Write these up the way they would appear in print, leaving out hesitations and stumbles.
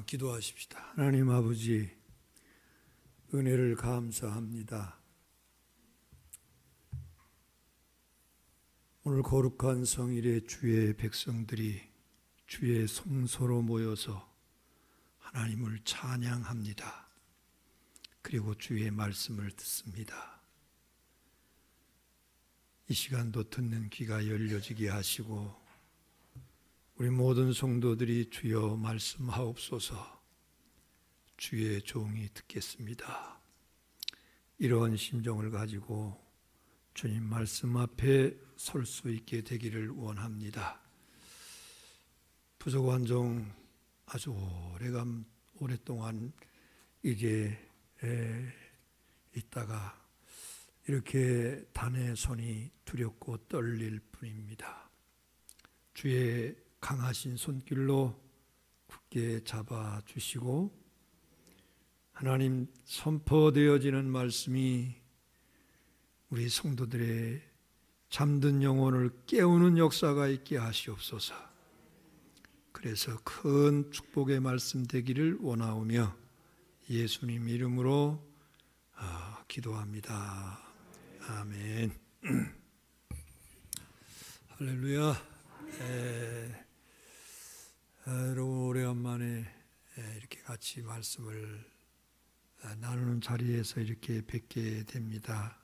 기도하십시다. 하나님 아버지, 은혜를 감사합니다. 오늘 거룩한 성일에 주의 백성들이 주의 성소로 모여서 하나님을 찬양합니다. 그리고 주의 말씀을 듣습니다. 이 시간도 듣는 귀가 열려지게 하시고 우리 모든 성도들이 주여 말씀하옵소서. 주의 종이 듣겠습니다. 이러한 심정을 가지고 주님 말씀 앞에 설 수 있게 되기를 원합니다. 부족한종 아주 오랫동안 이게 있다가 이렇게 단의 손이 두렵고 떨릴 뿐입니다. 주의 강하신 손길로 굳게 잡아주시고 하나님 선포되어지는 말씀이 우리 성도들의 잠든 영혼을 깨우는 역사가 있게 하시옵소서. 그래서 큰 축복의 말씀 되기를 원하오며 예수님 이름으로 기도합니다. 아멘. 할렐루야. 여러분 오래간만에 이렇게 같이 말씀을 나누는 자리에서 이렇게 뵙게 됩니다.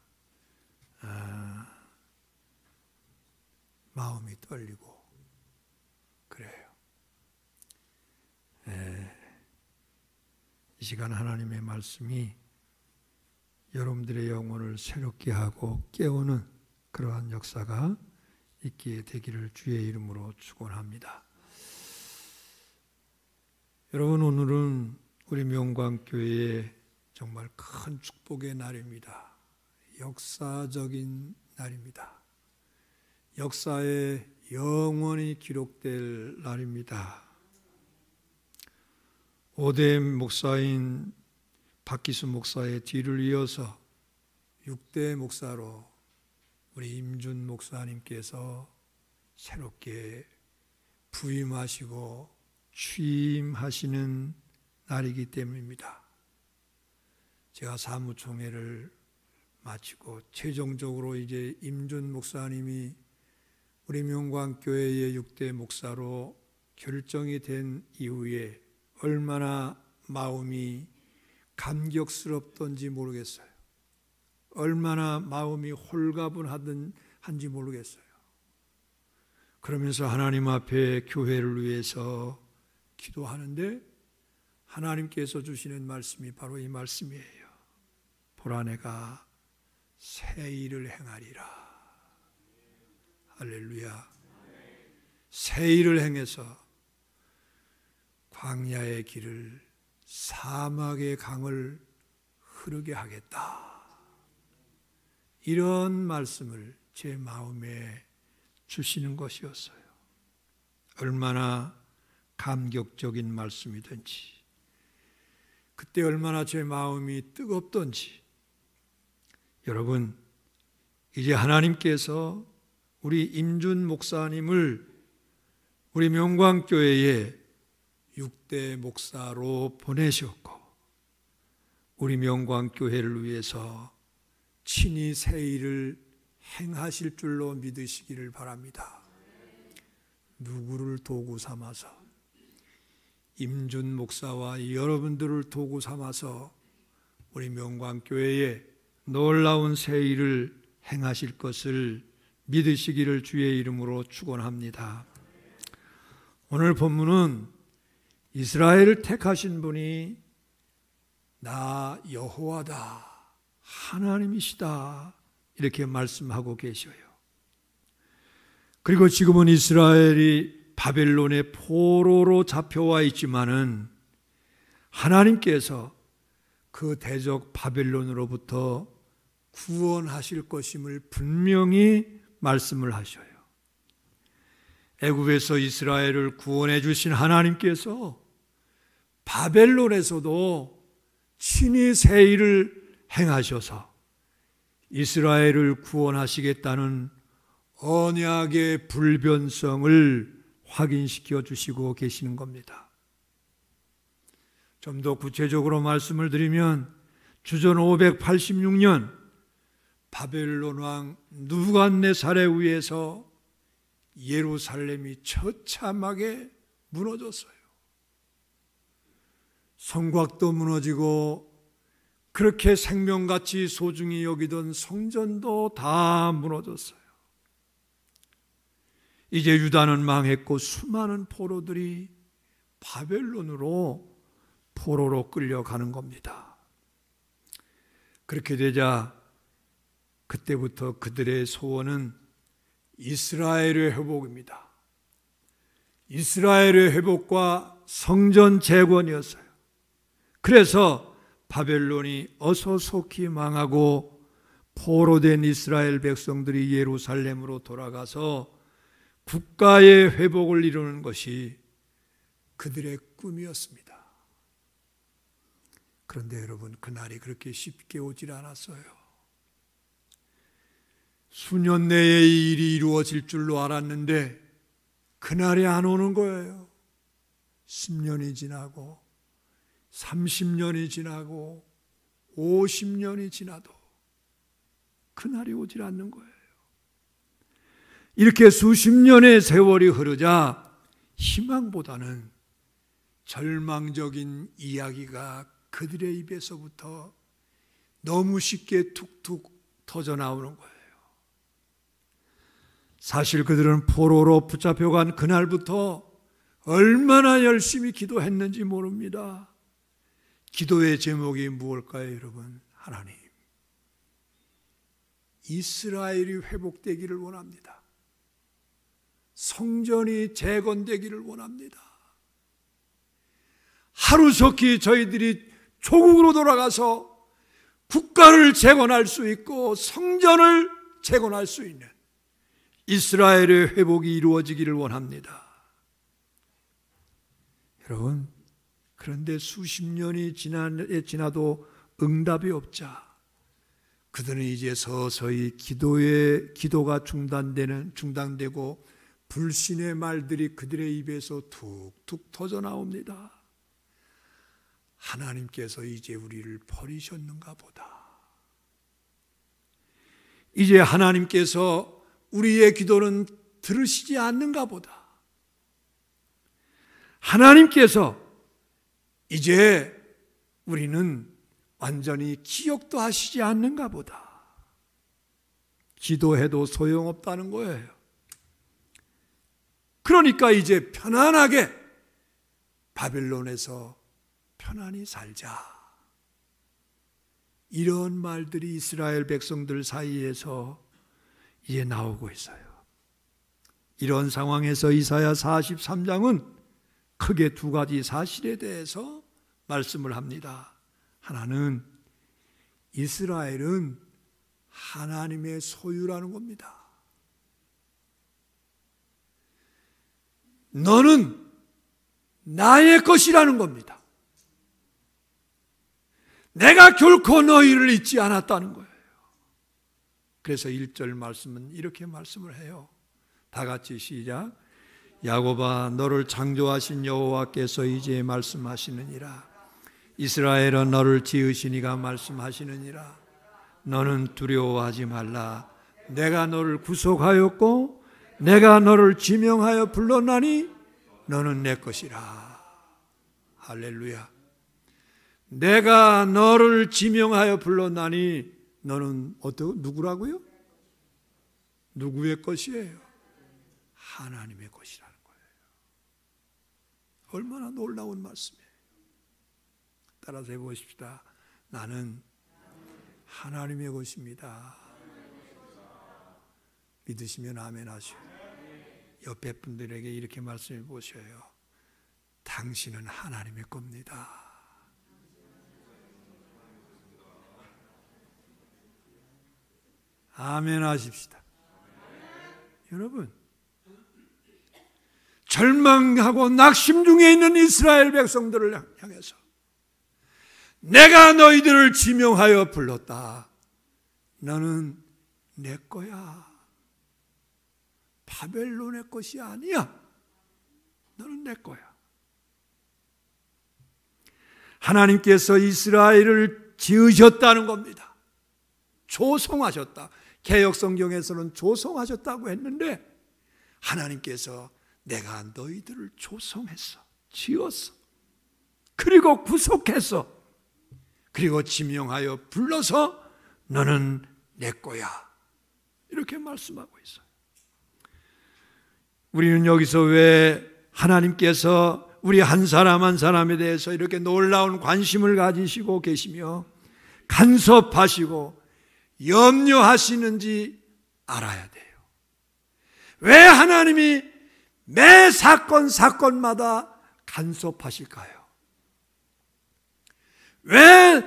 마음이 떨리고 그래요. 이 시간 하나님의 말씀이 여러분들의 영혼을 새롭게 하고 깨우는 그러한 역사가 있게 되기를 주의 이름으로 축원합니다. 여러분, 오늘은 우리 명광교회에 정말 큰 축복의 날입니다. 역사적인 날입니다. 역사에 영원히 기록될 날입니다. 5대 목사인 박기수 목사의 뒤를 이어서 6대 목사로 우리 임준 목사님께서 새롭게 부임하시고 취임하시는 날이기 때문입니다. 제가 사무총회를 마치고 최종적으로 이제 임준 목사님이 우리 명광교회의 6대 목사로 결정이 된 이후에 얼마나 마음이 감격스럽던지 모르겠어요. 얼마나 마음이 홀가분한지 모르겠어요. 그러면서 하나님 앞에 교회를 위해서 기도하는데 하나님께서 주시는 말씀이 바로 이 말씀이에요. 보라, 내가 새 일을 행하리라. 할렐루야. 새 일을 행해서 광야의 길을 사막의 강을 흐르게 하겠다. 이런 말씀을 제 마음에 주시는 것이었어요. 얼마나 감격적인 말씀이든지, 그때 얼마나 제 마음이 뜨겁던지. 여러분, 이제 하나님께서 우리 임준 목사님을 우리 명광교회에 6대 목사로 보내셨고 우리 명광교회를 위해서 친히 새 일을 행하실 줄로 믿으시기를 바랍니다. 누구를 도구 삼아서? 임준 목사와 여러분들을 도구 삼아서 우리 명광교회에 놀라운 새 일을 행하실 것을 믿으시기를 주의 이름으로 축원합니다. 오늘 본문은 이스라엘을 택하신 분이 나 여호와다, 하나님이시다, 이렇게 말씀하고 계셔요. 그리고 지금은 이스라엘이 바벨론의 포로로 잡혀와 있지만은 하나님께서 그 대적 바벨론으로부터 구원하실 것임을 분명히 말씀을 하셔요. 애굽에서 이스라엘을 구원해 주신 하나님께서 바벨론에서도 친히 새 일을 행하셔서 이스라엘을 구원하시겠다는 언약의 불변성을 확인시켜 주시고 계시는 겁니다. 좀 더 구체적으로 말씀을 드리면 주전 586년 바벨론 왕 느부갓네살에 의해서 예루살렘이 처참하게 무너졌어요. 성곽도 무너지고 그렇게 생명같이 소중히 여기던 성전도 다 무너졌어요. 이제 유다는 망했고 수많은 포로들이 바벨론으로 포로로 끌려가는 겁니다. 그렇게 되자 그때부터 그들의 소원은 이스라엘의 회복입니다. 이스라엘의 회복과 성전 재건이었어요. 그래서 바벨론이 어서 속히 망하고 포로된 이스라엘 백성들이 예루살렘으로 돌아가서 국가의 회복을 이루는 것이 그들의 꿈이었습니다. 그런데 여러분, 그날이 그렇게 쉽게 오질 않았어요. 수년 내에 이 일이 이루어질 줄로 알았는데 그날이 안 오는 거예요. 10년이 지나고 30년이 지나고 50년이 지나도 그날이 오질 않는 거예요. 이렇게 수십 년의 세월이 흐르자 희망보다는 절망적인 이야기가 그들의 입에서부터 너무 쉽게 툭툭 터져 나오는 거예요. 사실 그들은 포로로 붙잡혀간 그날부터 얼마나 열심히 기도했는지 모릅니다. 기도의 제목이 무엇일까요, 여러분? 하나님, 이스라엘이 회복되기를 원합니다. 성전이 재건되기를 원합니다. 하루속히 저희들이 조국으로 돌아가서 국가를 재건할 수 있고 성전을 재건할 수 있는 이스라엘의 회복이 이루어지기를 원합니다. 여러분, 그런데 수십 년이 지나도 응답이 없자 그들은 이제 서서히 기도가 중단되고 불신의 말들이 그들의 입에서 툭툭 터져 나옵니다. 하나님께서 이제 우리를 버리셨는가 보다. 이제 하나님께서 우리의 기도는 들으시지 않는가 보다. 하나님께서 이제 우리는 완전히 기억도 하시지 않는가 보다. 기도해도 소용없다는 거예요. 그러니까 이제 편안하게 바벨론에서 편안히 살자. 이런 말들이 이스라엘 백성들 사이에서 이제 나오고 있어요. 이런 상황에서 이사야 43장은 크게 두 가지 사실에 대해서 말씀을 합니다. 하나는 이스라엘은 하나님의 소유라는 겁니다. 너는 나의 것이라는 겁니다. 내가 결코 너희를 잊지 않았다는 거예요. 그래서 1절 말씀은 이렇게 말씀을 해요. 다 같이 시작. 야곱아, 너를 창조하신 여호와께서 이제 말씀하시느니라. 이스라엘아, 너를 지으신 이가 말씀하시느니라. 너는 두려워하지 말라. 내가 너를 구속하였고 내가 너를 지명하여 불렀나니 너는 내 것이라. 할렐루야. 내가 너를 지명하여 불렀나니 너는 누구라고요? 누구의 것이에요? 하나님의 것이라는 거예요. 얼마나 놀라운 말씀이에요. 따라서 해보십시다. 나는 하나님의 것입니다. 믿으시면 아멘 하시오. 옆에 분들에게 이렇게 말씀해 보셔요. 당신은 하나님의 겁니다. 아멘 하십시다. 여러분, 절망하고 낙심 중에 있는 이스라엘 백성들을 향해서 내가 너희들을 지명하여 불렀다. 너는 내 거야. 바벨론의 것이 아니야. 너는 내 거야. 하나님께서 이스라엘을 지으셨다는 겁니다. 조성하셨다. 개역성경에서는 조성하셨다고 했는데 하나님께서 내가 너희들을 조성했어, 지었어, 그리고 구속했어, 그리고 지명하여 불러서 너는 내 거야, 이렇게 말씀하고 있어요. 우리는 여기서 왜 하나님께서 우리 한 사람 한 사람에 대해서 이렇게 놀라운 관심을 가지시고 계시며 간섭하시고 염려하시는지 알아야 돼요. 왜 하나님이 매 사건마다 간섭하실까요? 왜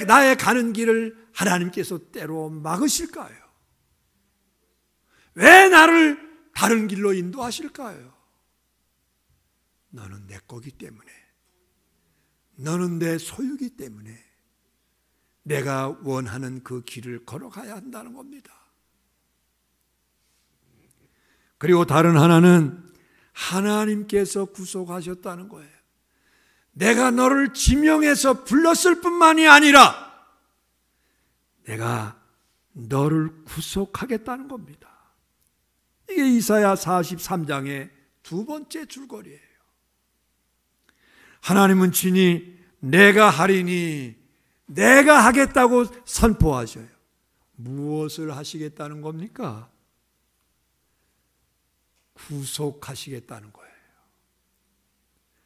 나의 가는 길을 하나님께서 때로 막으실까요? 왜 나를 다른 길로 인도하실까요? 너는 내 거기 때문에, 너는 내 소유기 때문에 내가 원하는 그 길을 걸어가야 한다는 겁니다. 그리고 다른 하나는 하나님께서 구속하셨다는 거예요. 내가 너를 지명해서 불렀을 뿐만이 아니라 내가 너를 구속하겠다는 겁니다. 이게 이사야 43장의 두 번째 줄거리예요. 하나님은 친히 내가 하리니, 내가 하겠다고 선포하셔요. 무엇을 하시겠다는 겁니까? 구속하시겠다는 거예요.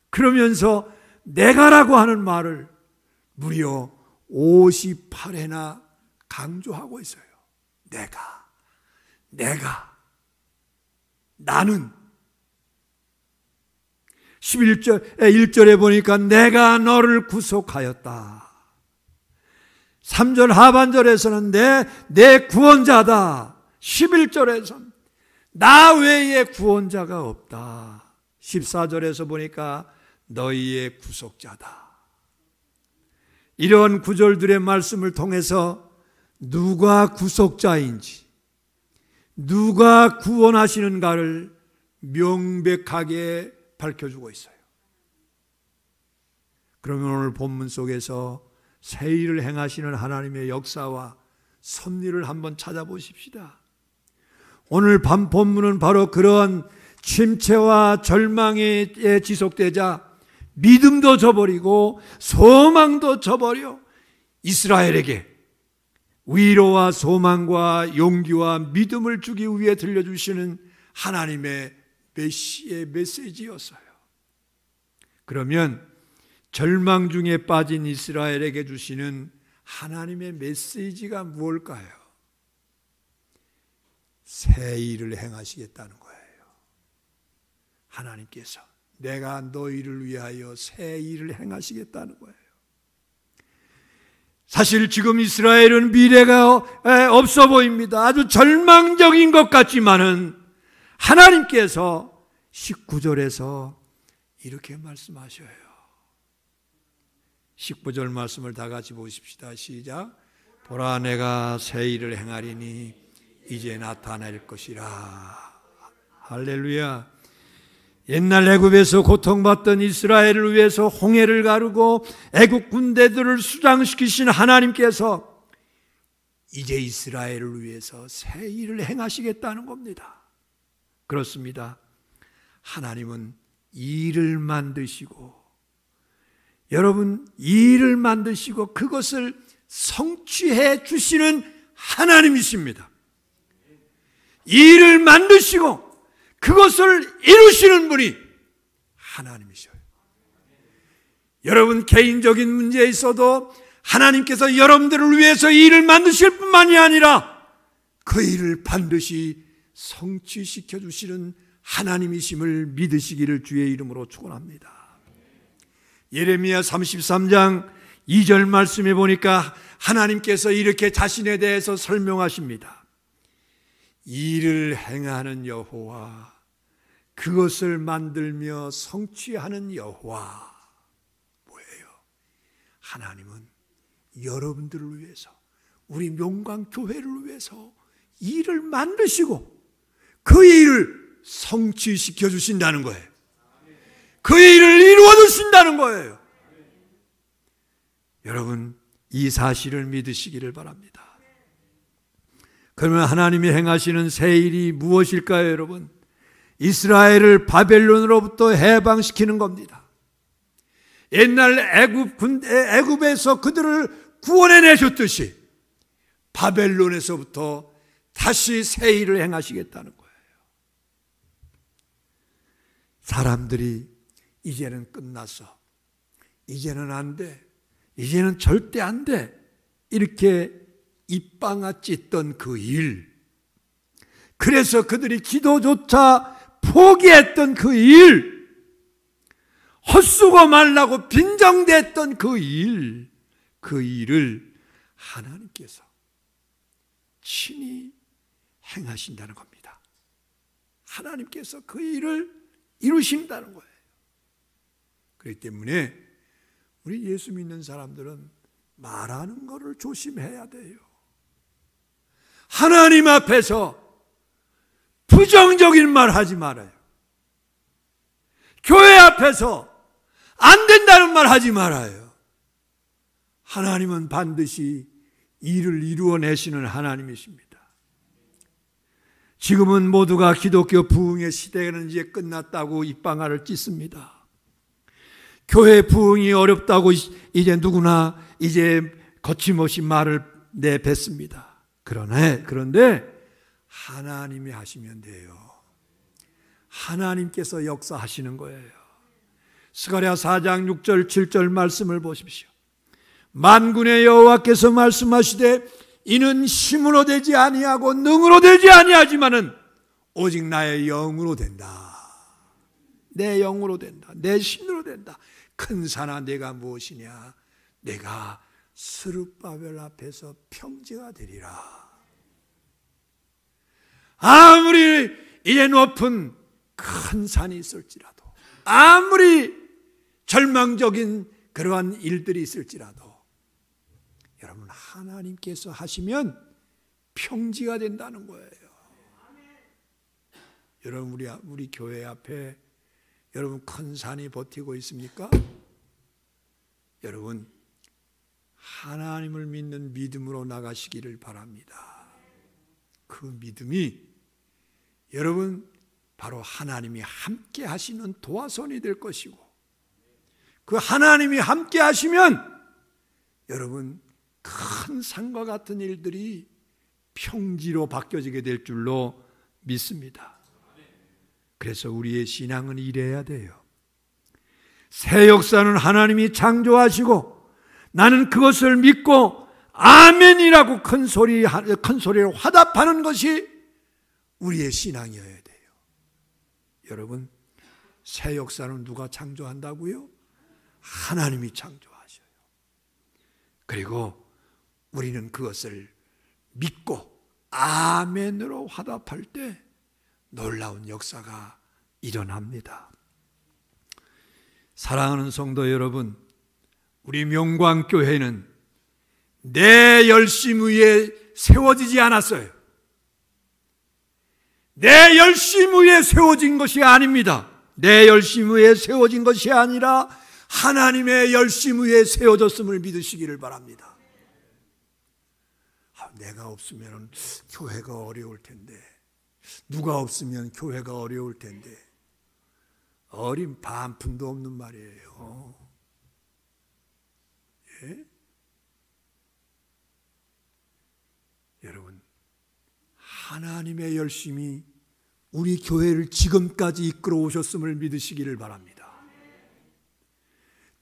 그러면서 내가라고 하는 말을 무려 58회나 강조하고 있어요. 내가, 나는. 1절에 보니까 내가 너를 구속하였다. 3절 하반절에서는 내 구원자다. 11절에서는 나 외에 구원자가 없다. 14절에서 보니까 너희의 구속자다. 이런 구절들의 말씀을 통해서 누가 구속자인지, 누가 구원하시는가를 명백하게 밝혀주고 있어요. 그러면 오늘 본문 속에서 새 일을 행하시는 하나님의 역사와 섭리를 한번 찾아보십시다. 오늘 밤 본문은 바로 그런 침체와 절망에 지속되자 믿음도 저버리고 소망도 저버려 이스라엘에게 위로와 소망과 용기와 믿음을 주기 위해 들려주시는 하나님의 메시의 메시지였어요. 그러면 절망 중에 빠진 이스라엘에게 주시는 하나님의 메시지가 무엇일까요? 새 일을 행하시겠다는 거예요. 하나님께서 내가 너희를 위하여 새 일을 행하시겠다는 거예요. 사실 지금 이스라엘은 미래가 없어 보입니다. 아주 절망적인 것 같지만은 하나님께서 19절에서 이렇게 말씀하셔요. 19절 말씀을 다 같이 보십시다. 시작. 보라, 내가 새 일을 행하리니 이제 나타날 것이라. 할렐루야. 옛날 애굽에서 고통받던 이스라엘을 위해서 홍해를 가르고 애굽 군대들을 수장시키신 하나님께서 이제 이스라엘을 위해서 새 일을 행하시겠다는 겁니다. 그렇습니다. 하나님은 일을 만드시고, 여러분, 일을 만드시고 그것을 성취해 주시는 하나님이십니다. 일을 만드시고 그것을 이루시는 분이 하나님이셔요. 여러분, 개인적인 문제에 있어도 하나님께서 여러분들을 위해서 일을 만드실 뿐만이 아니라 그 일을 반드시 성취시켜 주시는 하나님이심을 믿으시기를 주의 이름으로 축원합니다. 예레미야 33장 2절 말씀에 보니까 하나님께서 이렇게 자신에 대해서 설명하십니다. 일을 행하는 여호와, 그것을 만들며 성취하는 여호와. 뭐예요? 하나님은 여러분들을 위해서, 우리 명광교회를 위해서 일을 만드시고 그 일을 성취시켜 주신다는 거예요. 그 일을 이루어 주신다는 거예요. 여러분, 이 사실을 믿으시기를 바랍니다. 그러면 하나님이 행하시는 새 일이 무엇일까요, 여러분? 이스라엘을 바벨론으로부터 해방시키는 겁니다. 옛날 애굽에서 그들을 구원해 내셨듯이 바벨론에서부터 다시 새 일을 행하시겠다는 거예요. 사람들이 이제는 끝났어, 이제는 안 돼, 이제는 절대 안 돼, 이렇게 입방아 찢던 그 일, 그래서 그들이 기도조차 포기했던 그 일, 헛수고 말라고 빈정댔던 그 일을 하나님께서 친히 행하신다는 겁니다. 하나님께서 그 일을 이루신다는 거예요. 그렇기 때문에 우리 예수 믿는 사람들은 말하는 것을 조심해야 돼요. 하나님 앞에서 부정적인 말 하지 말아요. 교회 앞에서 안 된다는 말 하지 말아요. 하나님은 반드시 일을 이루어내시는 하나님이십니다. 지금은 모두가 기독교 부흥의 시대는 이제 끝났다고 입방아를 찢습니다. 교회 부흥이 어렵다고 이제 누구나 이제 거침없이 말을 내뱉습니다. 그런데 하나님이 하시면 돼요. 하나님께서 역사하시는 거예요. 스가랴 4장 6절 7절 말씀을 보십시오. 만군의 여호와께서 말씀하시되 이는 힘으로 되지 아니하고 능으로 되지 아니하지만은 오직 나의 영으로 된다. 내 영으로 된다. 내 신으로 된다. 큰 산아 내가 무엇이냐? 내가 스룹바벨 앞에서 평지가 되리라. 아무리 이제 높은 큰 산이 있을지라도, 아무리 절망적인 그러한 일들이 있을지라도 여러분, 하나님께서 하시면 평지가 된다는 거예요. 여러분, 우리 교회 앞에 여러분 큰 산이 버티고 있습니까? 여러분, 하나님을 믿는 믿음으로 나가시기를 바랍니다. 그 믿음이 여러분 바로 하나님이 함께 하시는 도화선이 될 것이고, 그 하나님이 함께 하시면 여러분 큰 산과 같은 일들이 평지로 바뀌어지게 될 줄로 믿습니다. 그래서 우리의 신앙은 이래야 돼요. 새 역사는 하나님이 창조하시고 나는 그것을 믿고 아멘이라고 큰 소리로 화답하는 것이 우리의 신앙이어야 돼요. 여러분, 새 역사는 누가 창조한다고요? 하나님이 창조하셔요. 그리고 우리는 그것을 믿고 아멘으로 화답할 때 놀라운 역사가 일어납니다. 사랑하는 성도 여러분, 우리 명광교회는 내 열심 위에 세워지지 않았어요. 내 열심 위에 세워진 것이 아닙니다. 내 열심 위에 세워진 것이 아니라 하나님의 열심 위에 세워졌음을 믿으시기를 바랍니다. 내가 없으면 교회가 어려울 텐데, 누가 없으면 교회가 어려울 텐데, 어린 반푼도 없는 말이에요. 예? 여러분, 하나님의 열심이 우리 교회를 지금까지 이끌어 오셨음을 믿으시기를 바랍니다.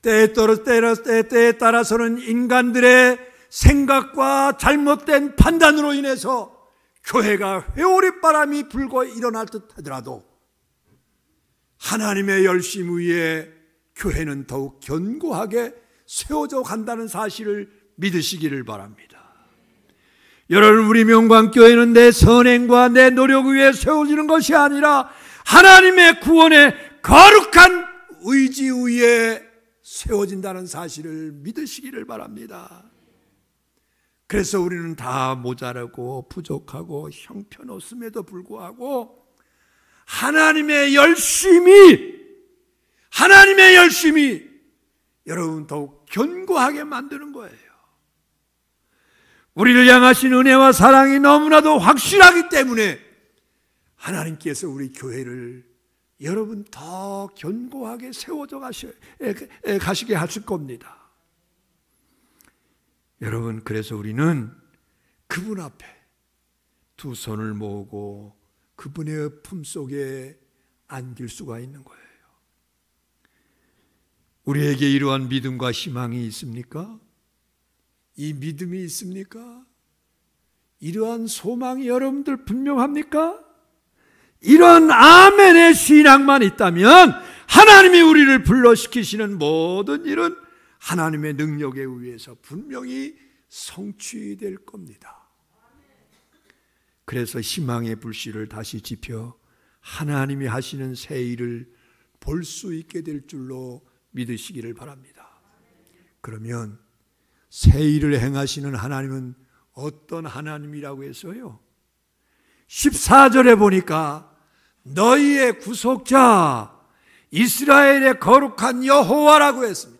때에 따라서는 인간들의 생각과 잘못된 판단으로 인해서 교회가 회오리바람이 불고 일어날 듯 하더라도 하나님의 열심 위에 교회는 더욱 견고하게 세워져 간다는 사실을 믿으시기를 바랍니다. 여러분, 우리 명광교회는 내 선행과 내 노력 위에 세워지는 것이 아니라 하나님의 구원의 거룩한 의지 위에 세워진다는 사실을 믿으시기를 바랍니다. 그래서 우리는 다 모자라고 부족하고 형편없음에도 불구하고 하나님의 열심이 여러분 더욱 견고하게 만드는 거예요. 우리를 향하신 은혜와 사랑이 너무나도 확실하기 때문에 하나님께서 우리 교회를 여러분 더 견고하게 세워져 가시게 하실 겁니다. 여러분, 그래서 우리는 그분 앞에 두 손을 모으고 그분의 품속에 안길 수가 있는 거예요. 우리에게 이러한 믿음과 희망이 있습니까? 이 믿음이 있습니까? 이러한 소망이 여러분들 분명합니까? 이런 아멘의 신앙만 있다면 하나님이 우리를 불러시키시는 모든 일은 하나님의 능력에 의해서 분명히 성취될 겁니다. 그래서 희망의 불씨를 다시 지펴 하나님이 하시는 새 일을 볼 수 있게 될 줄로 믿으시기를 바랍니다. 그러면 새 일을 행하시는 하나님은 어떤 하나님이라고 했어요? 14절에 보니까 너희의 구속자 이스라엘의 거룩한 여호와라고 했습니다.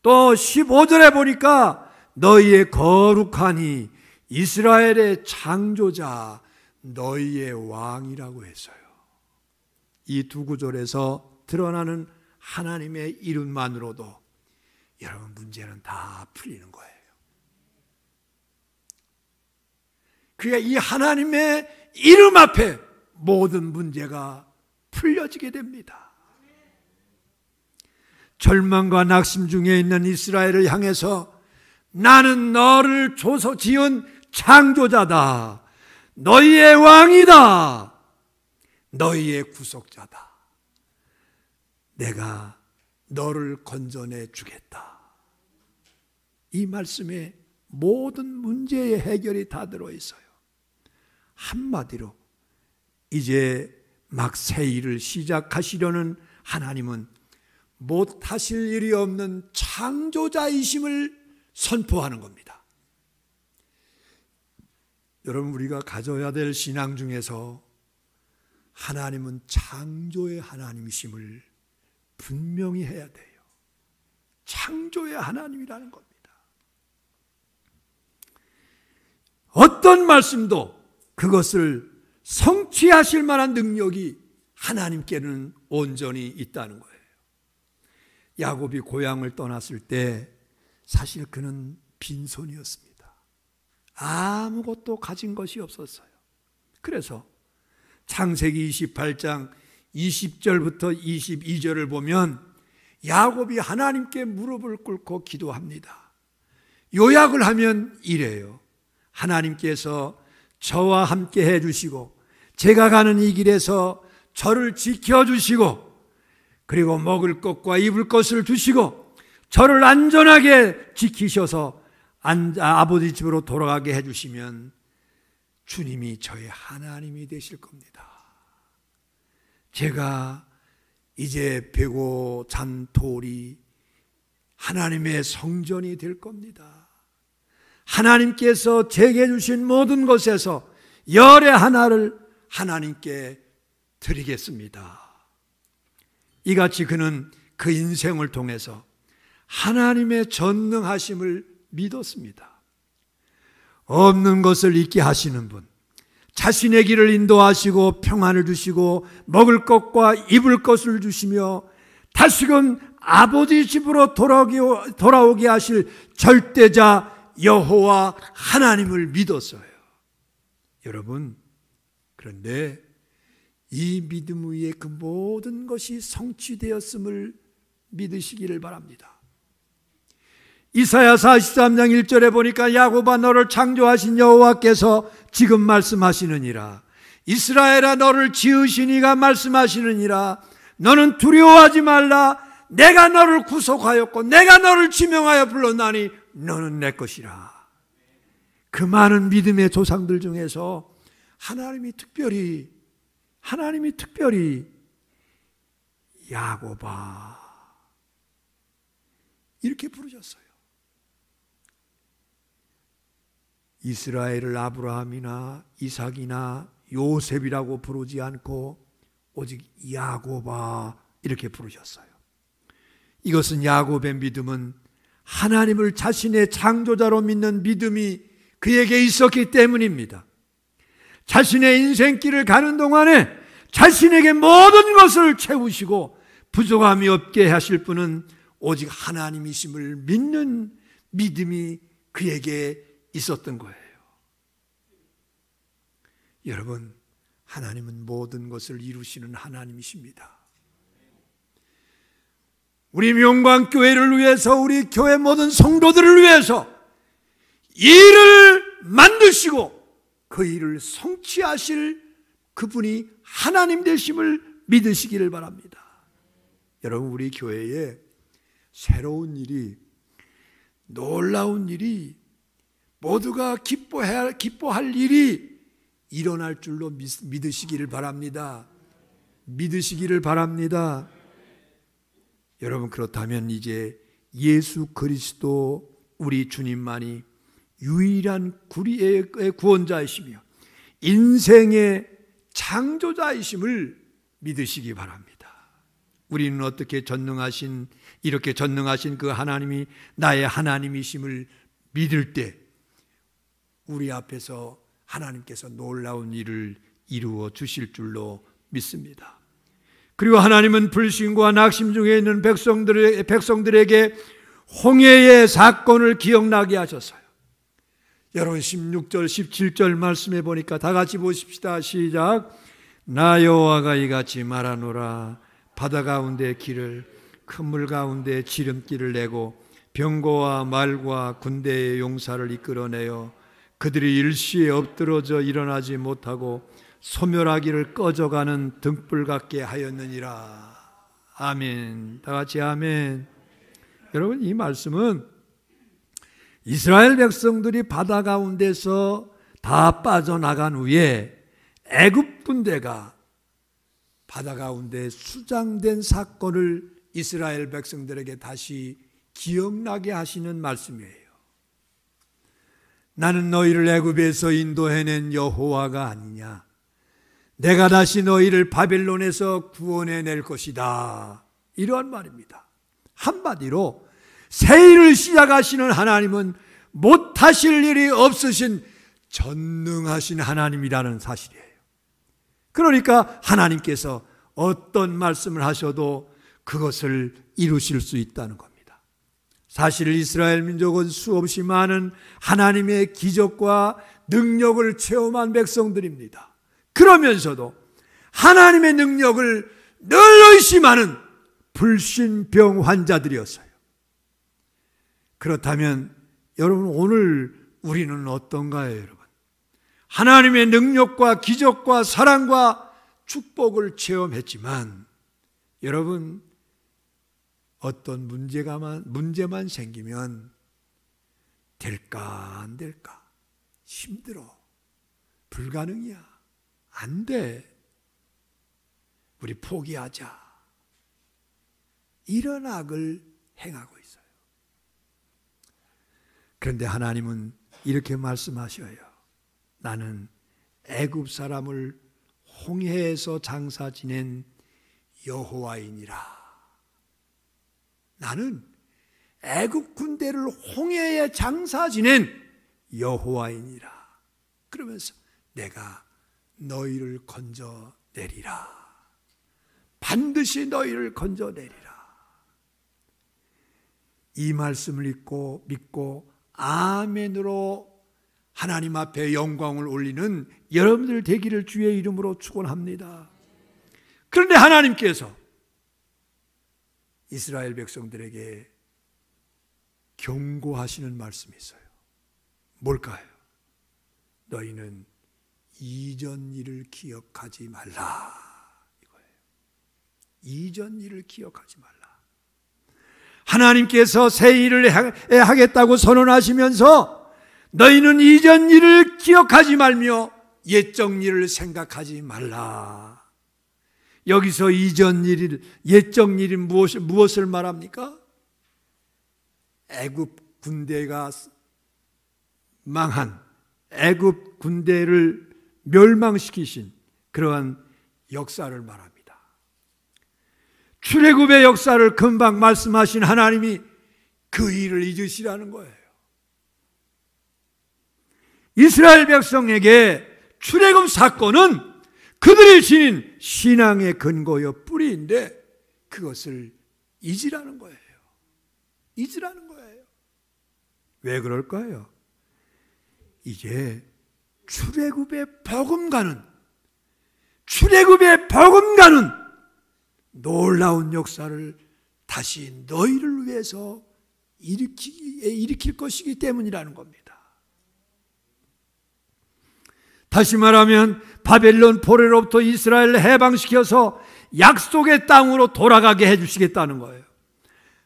또 15절에 보니까 너희의 거룩하니 이스라엘의 창조자 너희의 왕이라고 했어요. 이 두 구절에서 드러나는 하나님의 이름만으로도 여러분 문제는 다 풀리는 거예요. 그러니까 이 하나님의 이름 앞에 모든 문제가 풀려지게 됩니다. 절망과 낙심 중에 있는 이스라엘을 향해서 나는 너를 줘서 지은 창조자다. 너희의 왕이다. 너희의 구속자다. 내가 너를 건져내 주겠다. 이 말씀에 모든 문제의 해결이 다 들어있어요. 한마디로 이제 막 새 일을 시작하시려는 하나님은 못하실 일이 없는 창조자이심을 선포하는 겁니다. 여러분, 우리가 가져야 될 신앙 중에서 하나님은 창조의 하나님이심을 분명히 해야 돼요. 창조의 하나님이라는 겁니다. 어떤 말씀도 그것을 성취하실 만한 능력이 하나님께는 온전히 있다는 거예요. 야곱이 고향을 떠났을 때 사실 그는 빈손이었습니다. 아무것도 가진 것이 없었어요. 그래서 창세기 28장 20절부터 22절을 보면 야곱이 하나님께 무릎을 꿇고 기도합니다. 요약을 하면 이래요. 하나님께서 저와 함께 해주시고 제가 가는 이 길에서 저를 지켜주시고 그리고 먹을 것과 입을 것을 주시고 저를 안전하게 지키셔서 아버지 집으로 돌아가게 해주시면 주님이 저의 하나님이 되실 겁니다. 제가 이제 베고 잔 돌이 하나님의 성전이 될 겁니다. 하나님께서 제게 주신 모든 것에서 열의 하나를 하나님께 드리겠습니다. 이같이 그는 그 인생을 통해서 하나님의 전능하심을 믿었습니다. 없는 것을 있게 하시는 분, 자신의 길을 인도하시고 평안을 주시고 먹을 것과 입을 것을 주시며 다시금 아버지 집으로 돌아오게 하실 절대자 여호와 하나님을 믿었어요. 여러분, 그런데 이 믿음 위에 그 모든 것이 성취되었음을 믿으시기를 바랍니다. 이사야 43장 1절에 보니까 야곱아 너를 창조하신 여호와께서 지금 말씀하시느니라. 이스라엘아 너를 지으신 이가 말씀하시느니라. 너는 두려워하지 말라. 내가 너를 구속하였고 내가 너를 지명하여 불렀나니 너는 내 것이라. 그 많은 믿음의 조상들 중에서 하나님이 특별히 야곱아 이렇게 부르셨어요. 이스라엘을 아브라함이나 이삭이나 요셉이라고 부르지 않고 오직 야곱아 이렇게 부르셨어요. 이것은 야곱의 믿음은 하나님을 자신의 창조자로 믿는 믿음이 그에게 있었기 때문입니다. 자신의 인생길을 가는 동안에 자신에게 모든 것을 채우시고 부족함이 없게 하실 분은 오직 하나님이심을 믿는 믿음이 그에게 있었던 거예요. 여러분, 하나님은 모든 것을 이루시는 하나님이십니다. 우리 명광교회를 위해서, 우리 교회 모든 성도들을 위해서 일을 만드시고 그 일을 성취하실 그분이 하나님 되심을 믿으시기를 바랍니다. 여러분, 우리 교회에 새로운 일이, 놀라운 일이, 모두가 기뻐할 일이 일어날 줄로 믿으시기를 바랍니다. 믿으시기를 바랍니다. 여러분, 그렇다면 이제 예수 그리스도 우리 주님만이 유일한 구리의 구원자이시며 인생의 창조자이심을 믿으시기 바랍니다. 우리는 어떻게 이렇게 전능하신 그 하나님이 나의 하나님이심을 믿을 때 우리 앞에서 하나님께서 놀라운 일을 이루어 주실 줄로 믿습니다. 그리고 하나님은 불신과 낙심 중에 있는 백성들에게 홍해의 사건을 기억나게 하셨어요. 여러분, 16절 17절 말씀해 보니까 다 같이 보십시다. 시작. 나 여호와가 이같이 말하노라. 바다 가운데 길을, 큰 물 가운데 지름길을 내고 병거와 말과 군대의 용사를 이끌어내어 그들이 일시에 엎드러져 일어나지 못하고 소멸하기를 꺼져가는 등불 같게 하였느니라. 아멘. 다 같이 아멘. 여러분, 이 말씀은 이스라엘 백성들이 바다 가운데서 다 빠져나간 후에 애굽 군대가 바다 가운데 수장된 사건을 이스라엘 백성들에게 다시 기억나게 하시는 말씀이에요. 나는 너희를 애굽에서 인도해낸 여호와가 아니냐. 내가 다시 너희를 바벨론에서 구원해낼 것이다. 이러한 말입니다. 한마디로 새 일을 시작하시는 하나님은 못하실 일이 없으신 전능하신 하나님이라는 사실이에요. 그러니까 하나님께서 어떤 말씀을 하셔도 그것을 이루실 수 있다는 겁니다. 사실 이스라엘 민족은 수없이 많은 하나님의 기적과 능력을 체험한 백성들입니다. 그러면서도 하나님의 능력을 늘 의심하는 불신병 환자들이었어요. 그렇다면 여러분, 오늘 우리는 어떤가요, 여러분? 하나님의 능력과 기적과 사랑과 축복을 체험했지만 여러분, 어떤 문제만 생기면 될까 안 될까? 힘들어. 불가능이야. 안 돼. 우리 포기하자. 이런 악을 행하고 있어요. 그런데 하나님은 이렇게 말씀하셔요. 나는 애굽 사람을 홍해에서 장사 지낸 여호와이니라. 나는 애굽 군대를 홍해에 장사 지낸 여호와이니라. 그러면서 내가 너희를 건져내리라. 반드시 너희를 건져내리라. 이 말씀을 믿고 아멘으로 하나님 앞에 영광을 올리는 여러분들 되기를 주의 이름으로 축원합니다. 그런데 하나님께서 이스라엘 백성들에게 경고하시는 말씀이 있어요. 뭘까요? 너희는 이전 일을 기억하지 말라. 이거예요. 이전 일을 기억하지 말라. 하나님께서 새 일을 하겠다고 선언하시면서 너희는 이전 일을 기억하지 말며 옛적 일을 생각하지 말라. 여기서 이전 일, 옛적 일이 무엇을 말합니까? 애굽 군대가 망한, 애굽 군대를 멸망시키신 그러한 역사를 말합니다. 출애굽의 역사를 금방 말씀하신 하나님이 그 일을 잊으시라는 거예요. 이스라엘 백성에게 출애굽 사건은 그들이 지닌 신앙의 근거여 뿌리인데 그것을 잊으라는 거예요. 잊으라는 거예요. 왜 그럴까요? 이제 출애굽의 버금가는 놀라운 역사를 다시 너희를 위해서 일으킬 것이기 때문이라는 겁니다. 다시 말하면 바벨론 포로로부터 이스라엘을 해방시켜서 약속의 땅으로 돌아가게 해주시겠다는 거예요.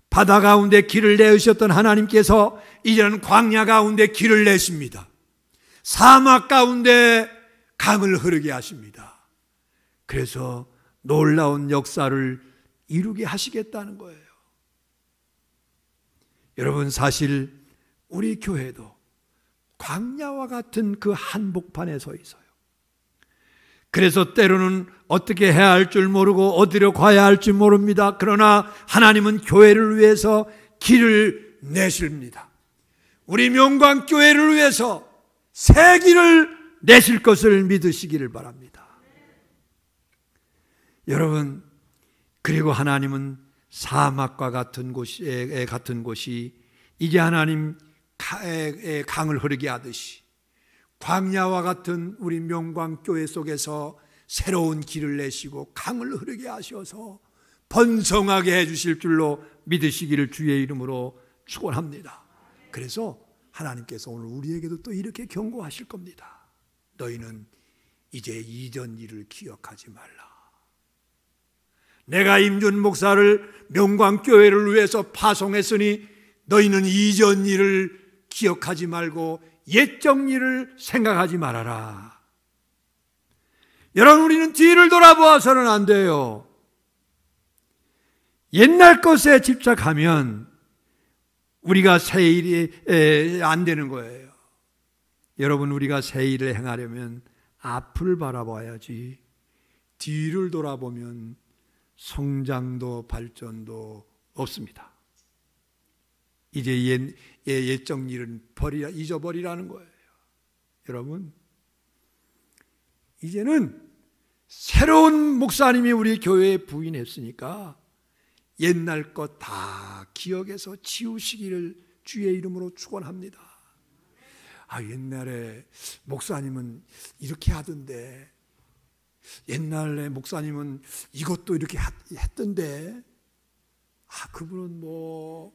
바다 가운데 길을 내으셨던 하나님께서 이제는 광야 가운데 길을 내십니다. 사막 가운데 강을 흐르게 하십니다. 그래서 놀라운 역사를 이루게 하시겠다는 거예요. 여러분, 사실 우리 교회도 광야와 같은 그 한복판에 서 있어요. 그래서 때로는 어떻게 해야 할 줄 모르고 어디로 가야 할지 모릅니다. 그러나 하나님은 교회를 위해서 길을 내십니다. 우리 명광교회를 위해서 새 길을 내실 것을 믿으시기를 바랍니다. 여러분, 그리고 하나님은 사막과 같은 곳이 이제 하나님 강을 흐르게 하듯이 광야와 같은 우리 명광교회 속에서 새로운 길을 내시고 강을 흐르게 하셔서 번성하게 해주실 줄로 믿으시기를 주의 이름으로 축원합니다. 그래서 하나님께서 오늘 우리에게도 또 이렇게 경고하실 겁니다. 너희는 이제 이전 일을 기억하지 말라. 내가 임준 목사를 명광교회를 위해서 파송했으니 너희는 이전 일을 기억하지 말고 옛적 일을 생각하지 말아라. 여러분, 우리는 뒤를 돌아보아서는 안 돼요. 옛날 것에 집착하면 우리가 새 일이 안 되는 거예요. 여러분, 우리가 새 일을 행하려면 앞을 바라봐야지 뒤를 돌아보면 성장도 발전도 없습니다. 이제 옛적 일은 잊어버리라는 거예요. 여러분, 이제는 새로운 목사님이 우리 교회에 부임했으니까 옛날 것 다 기억해서 지우시기를 주의 이름으로 축원합니다. 옛날에 목사님은 이렇게 하던데, 옛날에 목사님은 이것도 이렇게 했던데, 그분은 뭐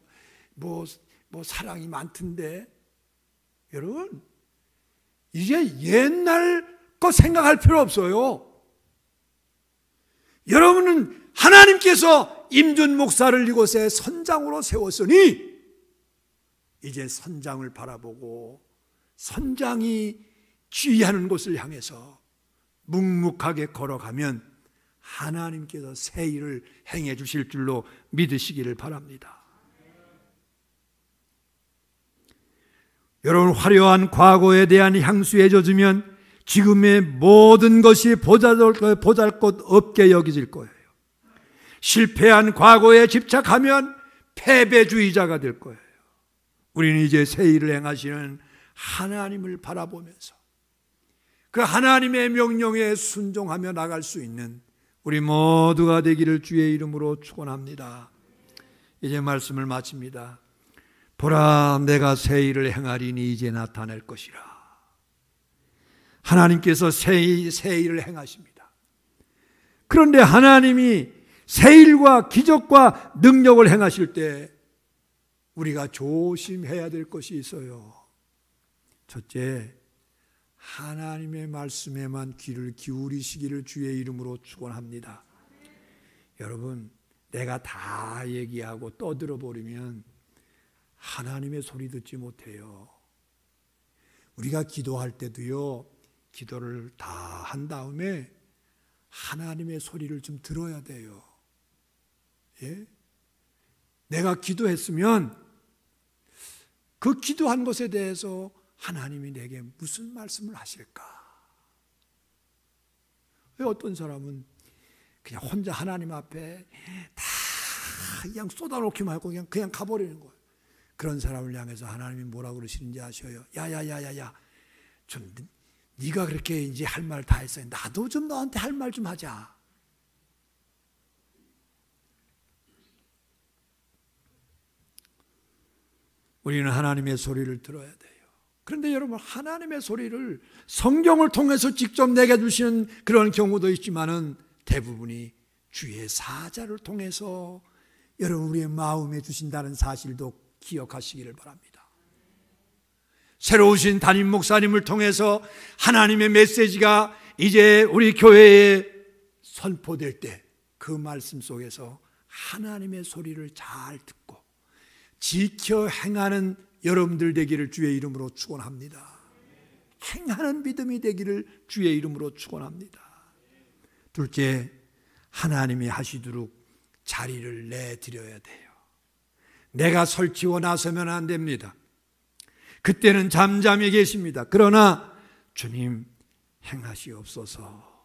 사랑이 많던데. 여러분, 이제 옛날 거 생각할 필요 없어요. 여러분은 하나님께서 임준 목사를 이곳에 선장으로 세웠으니 이제 선장을 바라보고 선장이 지휘하는 곳을 향해서 묵묵하게 걸어가면 하나님께서 새 일을 행해 주실 줄로 믿으시기를 바랍니다. 여러분, 화려한 과거에 대한 향수에 젖으면 지금의 모든 것이 보잘것 없게 여겨질 거예요. 실패한 과거에 집착하면 패배주의자가 될 거예요. 우리는 이제 새 일을 행하시는 하나님을 바라보면서 그 하나님의 명령에 순종하며 나갈 수 있는 우리 모두가 되기를 주의 이름으로 축원합니다. 이제 말씀을 마칩니다. 보라, 내가 새 일을 행하리니 이제 나타낼 것이라. 하나님께서 새 일을 행하십니다. 그런데 하나님이 새 일과 기적과 능력을 행하실 때 우리가 조심해야 될 것이 있어요. 첫째, 하나님의 말씀에만 귀를 기울이시기를 주의 이름으로 축원합니다. 여러분, 내가 다 얘기하고 떠들어버리면 하나님의 소리 듣지 못해요. 우리가 기도할 때도요, 기도를 다 한 다음에 하나님의 소리를 좀 들어야 돼요. 예? 내가 기도했으면 그 기도한 것에 대해서 하나님이 내게 무슨 말씀을 하실까? 왜 어떤 사람은 그냥 혼자 하나님 앞에 다 그냥 쏟아놓기만 하고 그냥 가버리는 거예요. 그런 사람을 향해서 하나님이 뭐라 그러시는지 아셔요? 야야야야야, 좀 네가 그렇게 이제 할 말 다 했어요. 나도 좀 너한테 할 말 좀 하자. 우리는 하나님의 소리를 들어야 돼요. 그런데 여러분, 하나님의 소리를 성경을 통해서 직접 내게 주시는 그런 경우도 있지만은 대부분이 주의 사자를 통해서 여러분 우리의 마음에 주신다는 사실도 기억하시기를 바랍니다. 새로 오신 담임 목사님을 통해서 하나님의 메시지가 이제 우리 교회에 선포될 때 그 말씀 속에서 하나님의 소리를 잘 듣고 지켜 행하는 여러분들 되기를 주의 이름으로 축원합니다. 행하는 믿음이 되기를 주의 이름으로 축원합니다. 둘째, 하나님이 하시도록 자리를 내드려야 돼요. 내가 설치고 나서면 안 됩니다. 그때는 잠잠히 계십니다. 그러나 주님 행하시옵소서.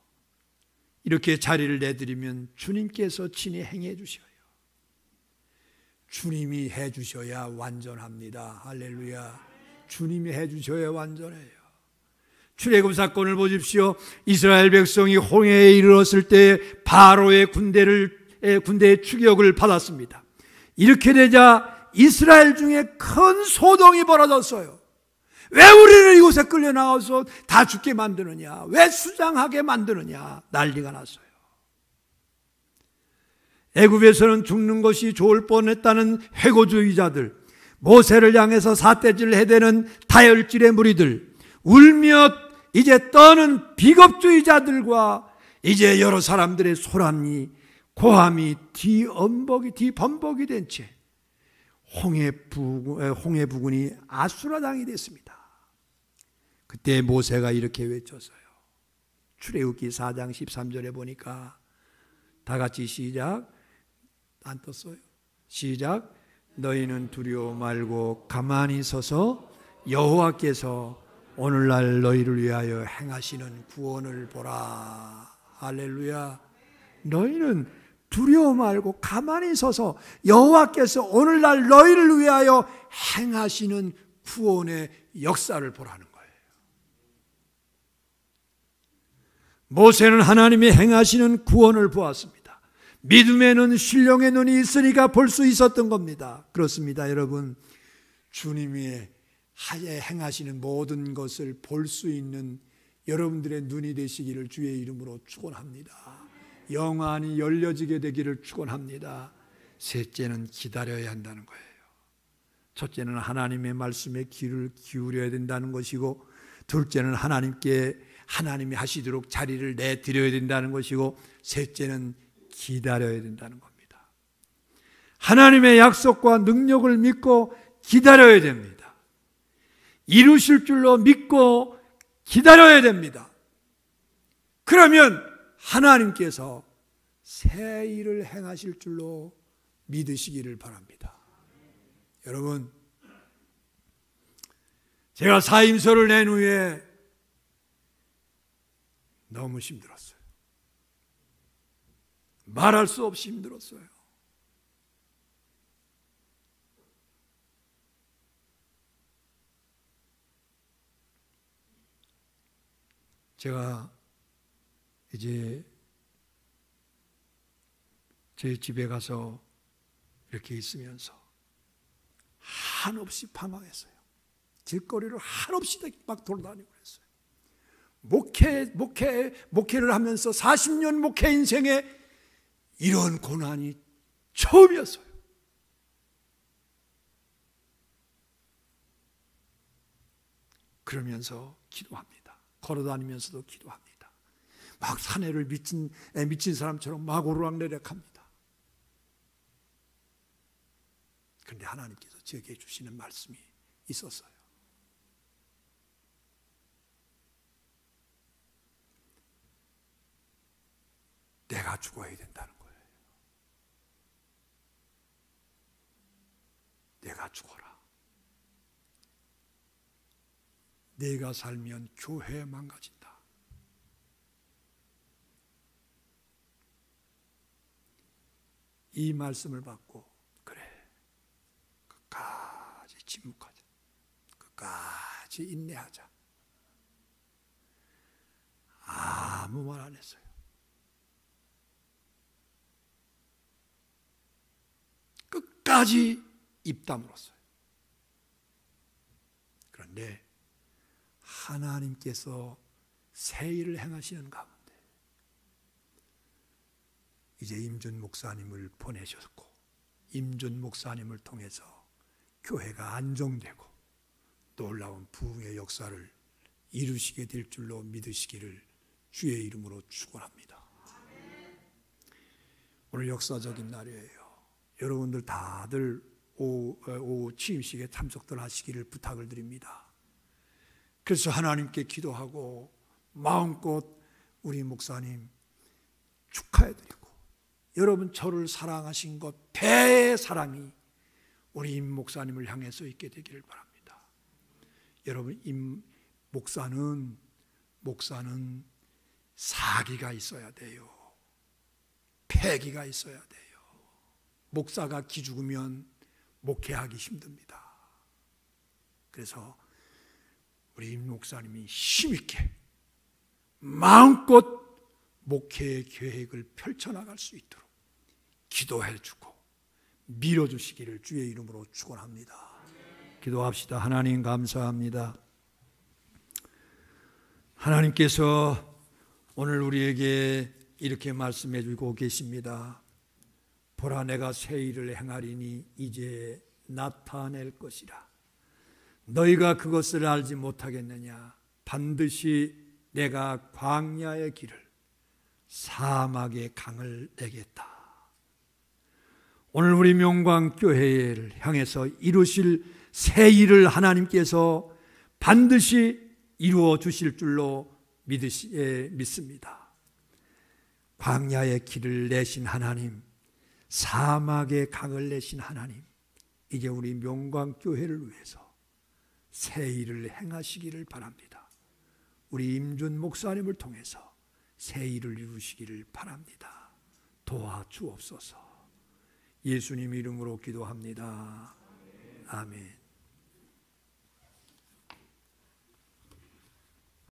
이렇게 자리를 내드리면 주님께서 친히 행해 주셔요. 주님이 해 주셔야 완전합니다. 할렐루야. 주님이 해 주셔야 완전해요. 출애굽 사건을 보십시오. 이스라엘 백성이 홍해에 이르렀을 때 바로의 군대의 추격을 받았습니다. 이렇게 되자 이스라엘 중에 큰 소동이 벌어졌어요. 왜 우리를 이곳에 끌려나가서 다 죽게 만드느냐, 왜 수장하게 만드느냐, 난리가 났어요. 애굽에서는 죽는 것이 좋을 뻔했다는 회고주의자들, 모세를 향해서 삿대질을 해대는 다혈질의 무리들, 울며 이제 떠는 비겁주의자들과 이제 여러 사람들의 소란이, 고함이 뒤범벅이 된 채 홍해 부근이 아수라장이 됐습니다. 그때 모세가 이렇게 외쳤어요. 출애굽기 4장 13절에 보니까 다 같이 시작. 안 떴어요? 시작. 너희는 두려워 말고 가만히 서서 여호와께서 오늘날 너희를 위하여 행하시는 구원을 보라. 할렐루야. 너희는 두려워 말고 가만히 서서 여호와께서 오늘날 너희를 위하여 행하시는 구원의 역사를 보라는 거예요. 모세는 하나님이 행하시는 구원을 보았습니다. 믿음의 눈, 신령의 눈이 있으니까 볼 수 있었던 겁니다. 그렇습니다, 여러분. 주님이 행하시는 모든 것을 볼 수 있는 여러분들의 눈이 되시기를 주의 이름으로 축원합니다. 영안이 열려지게 되기를 축원합니다. 셋째는 기다려야 한다는 거예요. 첫째는 하나님의 말씀에 귀를 기울여야 된다는 것이고, 둘째는 하나님이 하시도록 자리를 내드려야 된다는 것이고, 셋째는 기다려야 된다는 겁니다. 하나님의 약속과 능력을 믿고 기다려야 됩니다. 이루실 줄로 믿고 기다려야 됩니다. 그러면 하나님께서 새 일을 행하실 줄로 믿으시기를 바랍니다. 여러분, 제가 사임서를 낸 후에 너무 힘들었어요. 말할 수 없이 힘들었어요. 제가 이제 제 집에 가서 이렇게 있으면서 한없이 방황했어요. 길거리를 한없이 막 돌아다니고 그랬어요. 목회를 하면서 40년 목회 인생에 이런 고난이 처음이었어요. 그러면서 기도합니다. 걸어다니면서도 기도합니다. 막 산에를 미친 사람처럼 막 오르락내리락합니다. 그런데 하나님께서 제게 주시는 말씀이 있었어요. 내가 죽어야 된다는 거예요. 내가 죽어라. 내가 살면 교회 망가진다. 이 말씀을 받고 그래, 끝까지 침묵하자, 끝까지 인내하자. 아무 말 안 했어요. 끝까지 입 다물었어요. 그런데 하나님께서 새 일을 행하시는 가운데 이제 임준 목사님을 보내셨고, 임준 목사님을 통해서 교회가 안정되고 놀라운 부흥의 역사를 이루시게 될 줄로 믿으시기를 주의 이름으로 축원합니다. 오늘 역사적인 날이에요. 여러분들 다들 오후 취임식에 참석들 하시기를 부탁을 드립니다. 그래서 하나님께 기도하고 마음껏 우리 목사님 축하해드리고, 여러분 저를 사랑하신 것 배의 사랑이 우리 임 목사님을 향해서 있게 되기를 바랍니다. 여러분, 임 목사는 사기가 있어야 돼요. 패기가 있어야 돼요. 목사가 기죽으면 목회하기 힘듭니다. 그래서 우리 임 목사님이 힘있게 마음껏 목회의 계획을 펼쳐나갈 수 있도록 기도해주고 밀어주시기를 주의 이름으로 축원합니다. 기도합시다. 하나님 감사합니다. 하나님께서 오늘 우리에게 이렇게 말씀해 주고 계십니다. 보라, 내가 새 일을 행하리니 이제 나타낼 것이라. 너희가 그것을 알지 못하겠느냐? 반드시 내가 광야의 길을, 사막의 강을 내겠다. 오늘 우리 명광교회를 향해서 이루실 새 일을 하나님께서 반드시 이루어 주실 줄로 믿습니다. 광야의 길을 내신 하나님, 사막의 강을 내신 하나님, 이제 우리 명광교회를 위해서 새 일을 행하시기를 바랍니다. 우리 임준 목사님을 통해서 새 일을 이루시기를 바랍니다. 도와주옵소서. 예수님 이름으로 기도합니다. 아멘.